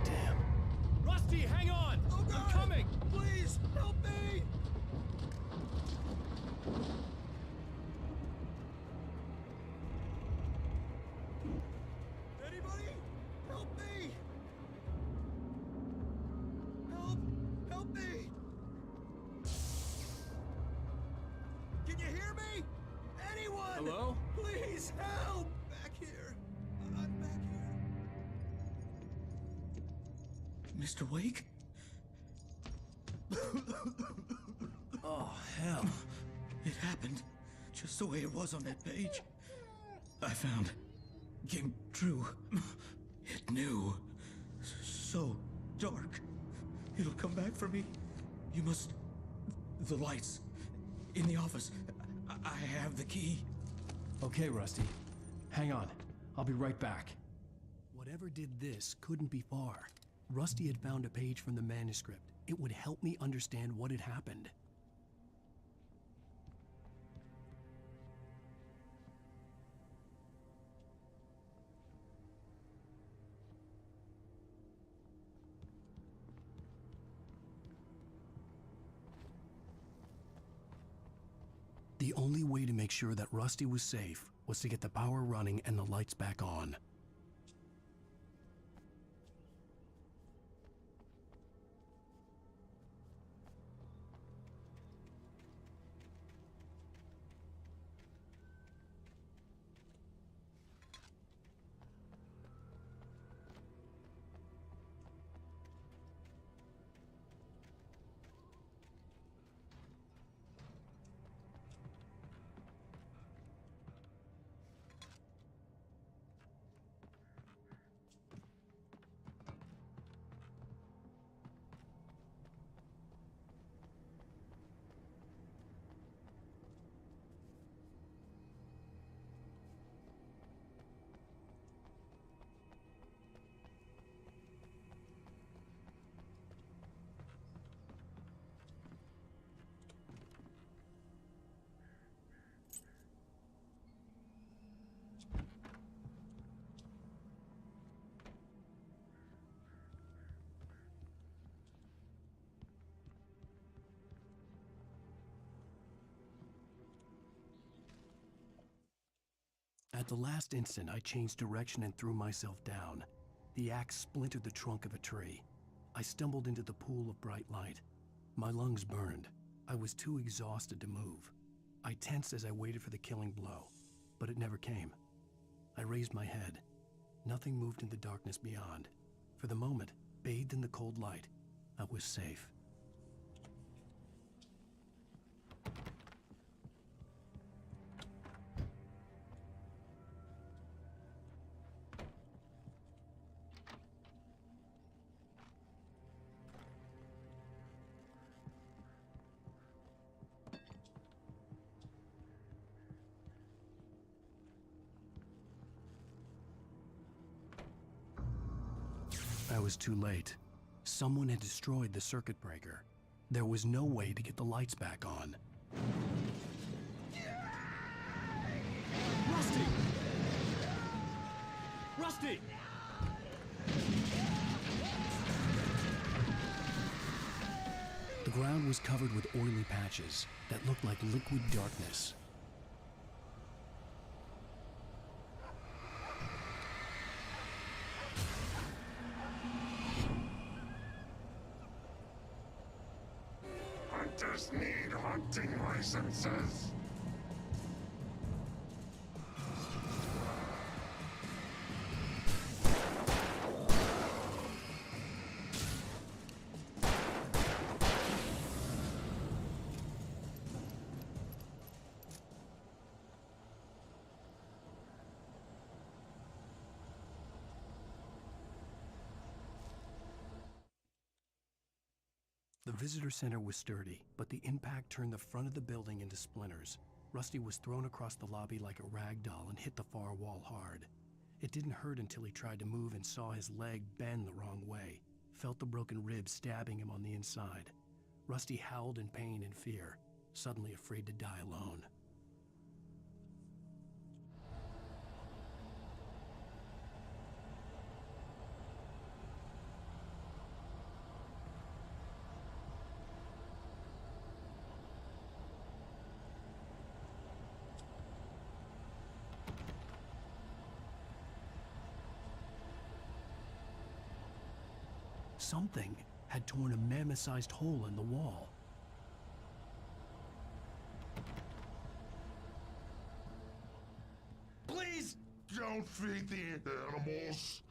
damn. Rusty, hang on! Oh, God. I'm coming! Please, help me! Anybody? Help me! Help me! Can you hear me? Anyone? Hello? Please help! Back here. I'm back here. Mr. Wake? Oh, hell. It happened just the way it was on that page. I found. Came true. It knew. So dark. It'll come back for me. You must. The lights. In the office. I have the key. Okay, Rusty. Hang on. I'll be right back. Whatever did this couldn't be far. Rusty had found a page from the manuscript. It would help me understand what had happened. The only way to make sure that Rusty was safe was to get the power running and the lights back on. At the last instant, I changed direction and threw myself down. The axe splintered the trunk of a tree. I stumbled into the pool of bright light. My lungs burned. I was too exhausted to move. I tensed as I waited for the killing blow, but it never came. I raised my head. Nothing moved in the darkness beyond. For the moment, bathed in the cold light, I was safe. I was too late. Someone had destroyed the circuit breaker. There was no way to get the lights back on. Rusty! Rusty! The ground was covered with oily patches that looked like liquid darkness. Hunters need hunting licenses. The visitor center was sturdy, but the impact turned the front of the building into splinters. Rusty was thrown across the lobby like a rag doll and hit the far wall hard. It didn't hurt until he tried to move and saw his leg bend the wrong way, felt the broken ribs stabbing him on the inside. Rusty howled in pain and fear, suddenly afraid to die alone. Something had torn a mammoth-sized hole in the wall. Please don't feed the animals.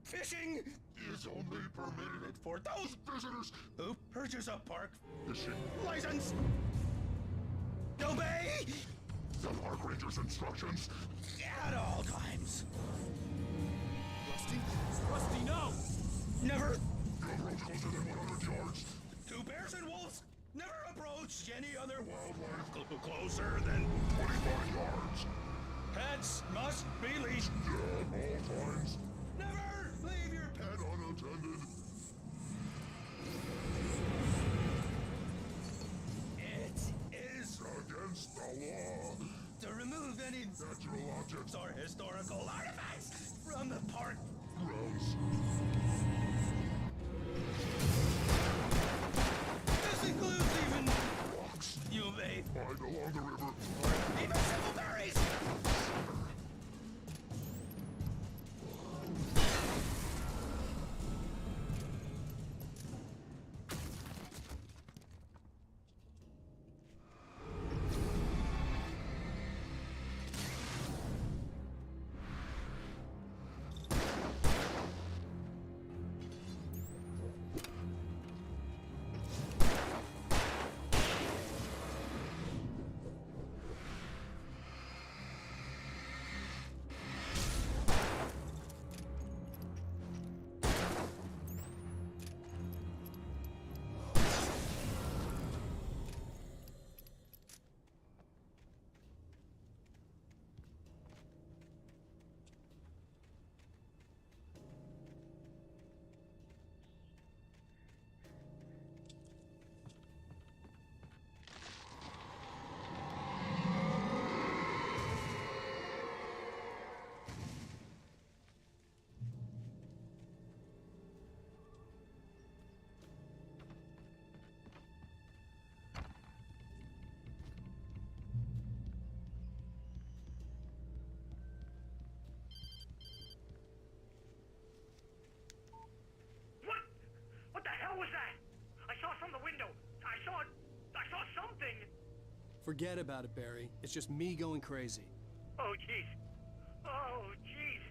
Fishing is only permitted for those visitors who purchase a park fishing license. Obey the park ranger's instructions at all times. Rusty? Rusty, no! Never. No approach closer than 100 yards. Two bears and wolves never approach any other wildlife closer than 25 yards. Pets must be leashed. Yeah, at all times. Never leave your Pet unattended. It is against the law to remove any natural objects or historical artifacts from the park grounds. This includes even rocks. You may find along the river. Even simple berries. Forget about it, Barry. It's just me going crazy. Oh, jeez. Oh, jeez.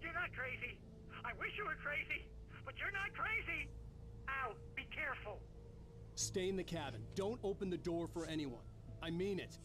You're not crazy. I wish you were crazy, but you're not crazy. Ow, be careful. Stay in the cabin. Don't open the door for anyone. I mean it.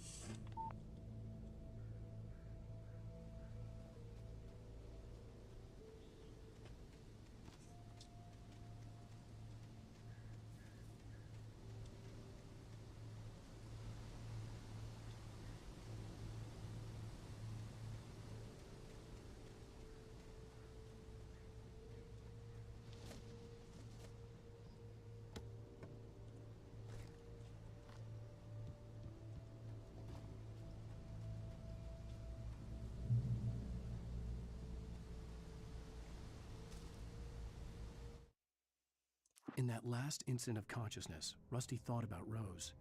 In that last instant of consciousness, Rusty thought about Rose.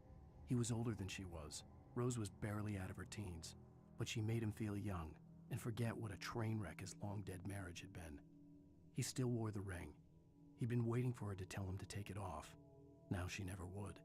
He was older than she was. Rose was barely out of her teens, but she made him feel young and forget what a train wreck his long-dead marriage had been. He still wore the ring. He'd been waiting for her to tell him to take it off. Now she never would.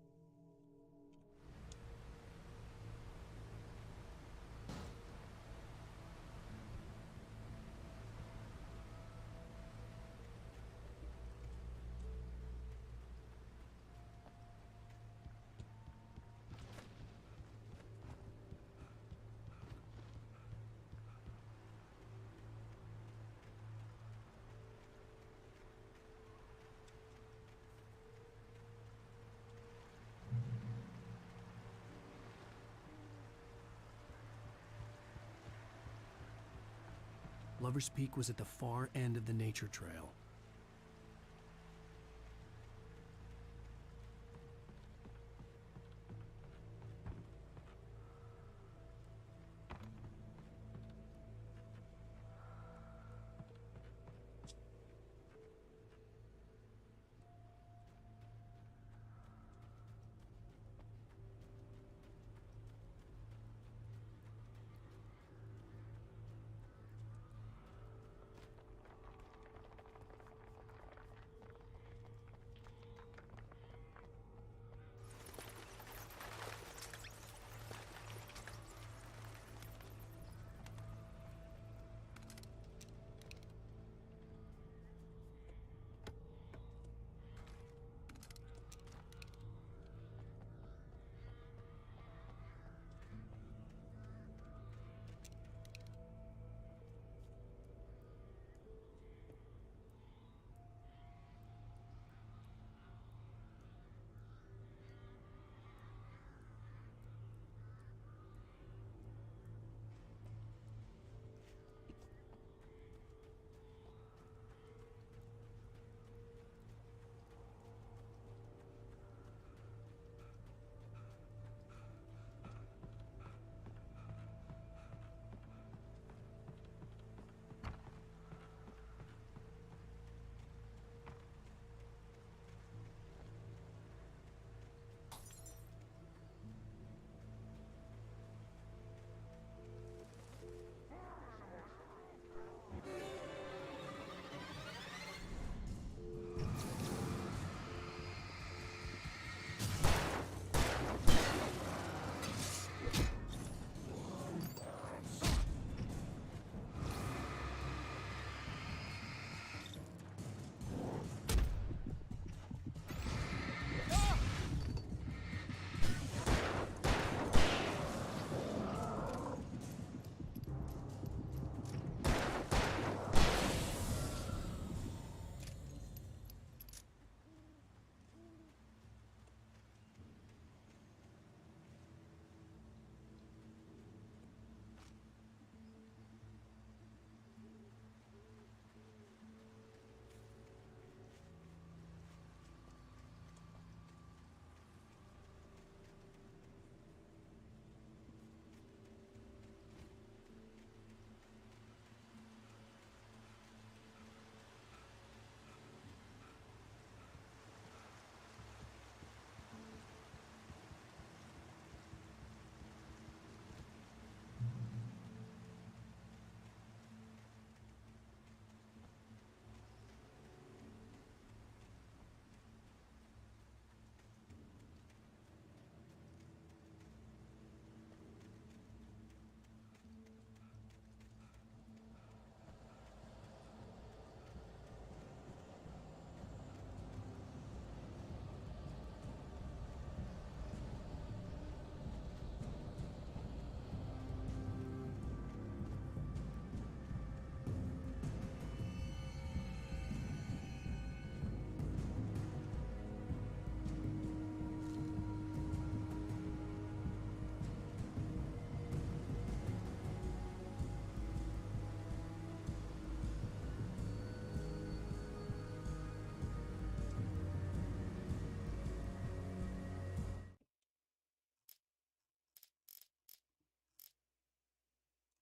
Lover's Peak was at the far end of the nature trail.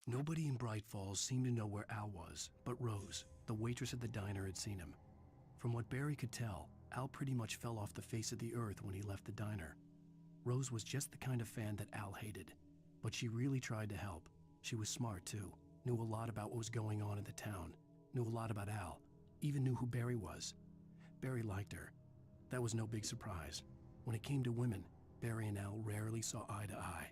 Nobody in Bright Falls seemed to know where Al was, but Rose, the waitress at the diner, had seen him. From what Barry could tell, Al pretty much fell off the face of the earth when he left the diner. Rose was just the kind of fan that Al hated, but she really tried to help. She was smart too, knew a lot about what was going on in the town, knew a lot about Al, even knew who Barry was. Barry liked her. That was no big surprise. When it came to women, Barry and Al rarely saw eye to eye.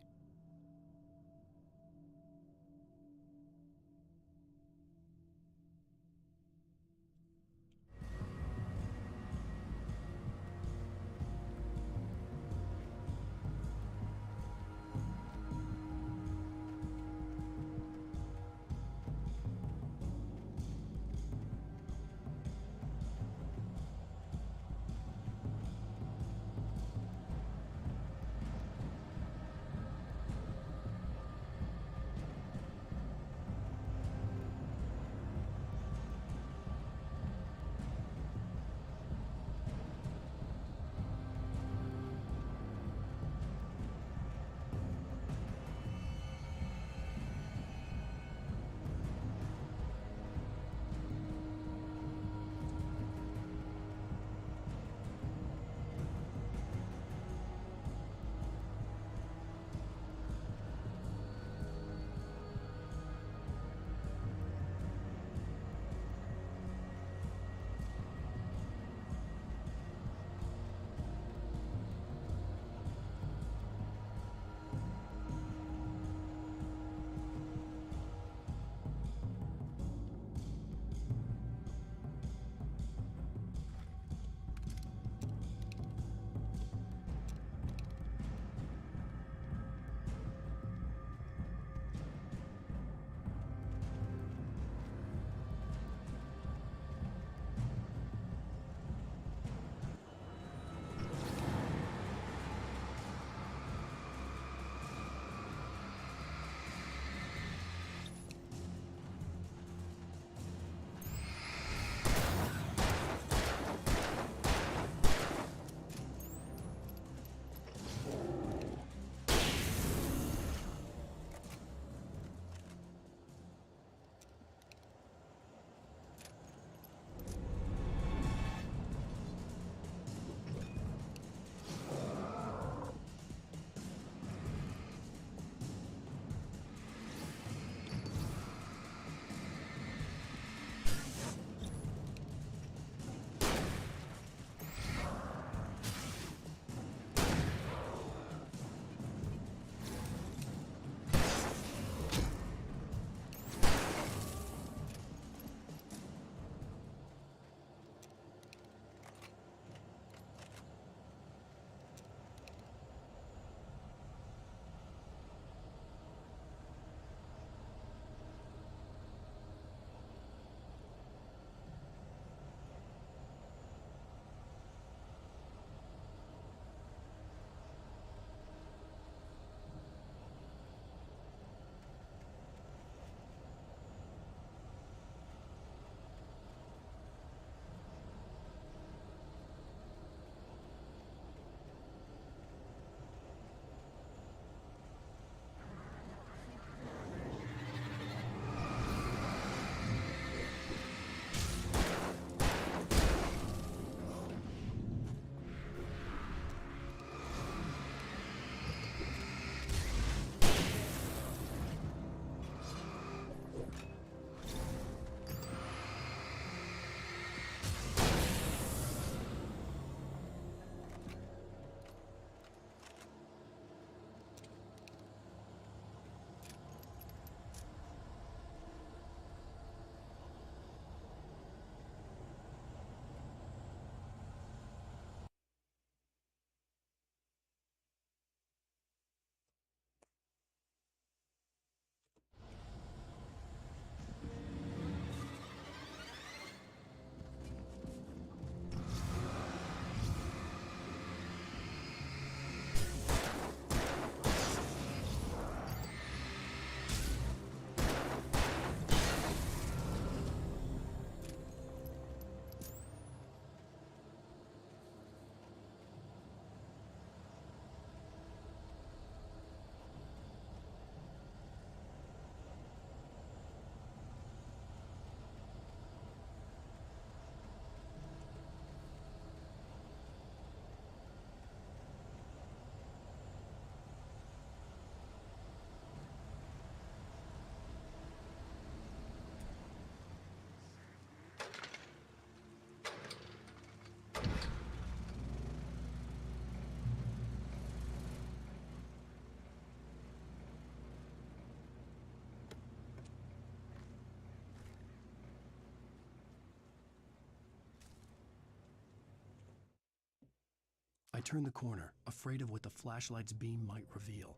I turned the corner, afraid of what the flashlight's beam might reveal.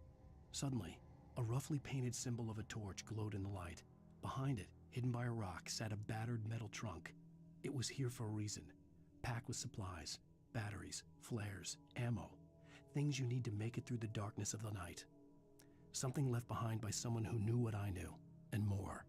Suddenly, a roughly painted symbol of a torch glowed in the light. Behind it, hidden by a rock, sat a battered metal trunk. It was here for a reason, packed with supplies, batteries, flares, ammo, things you need to make it through the darkness of the night. Something left behind by someone who knew what I knew, and more.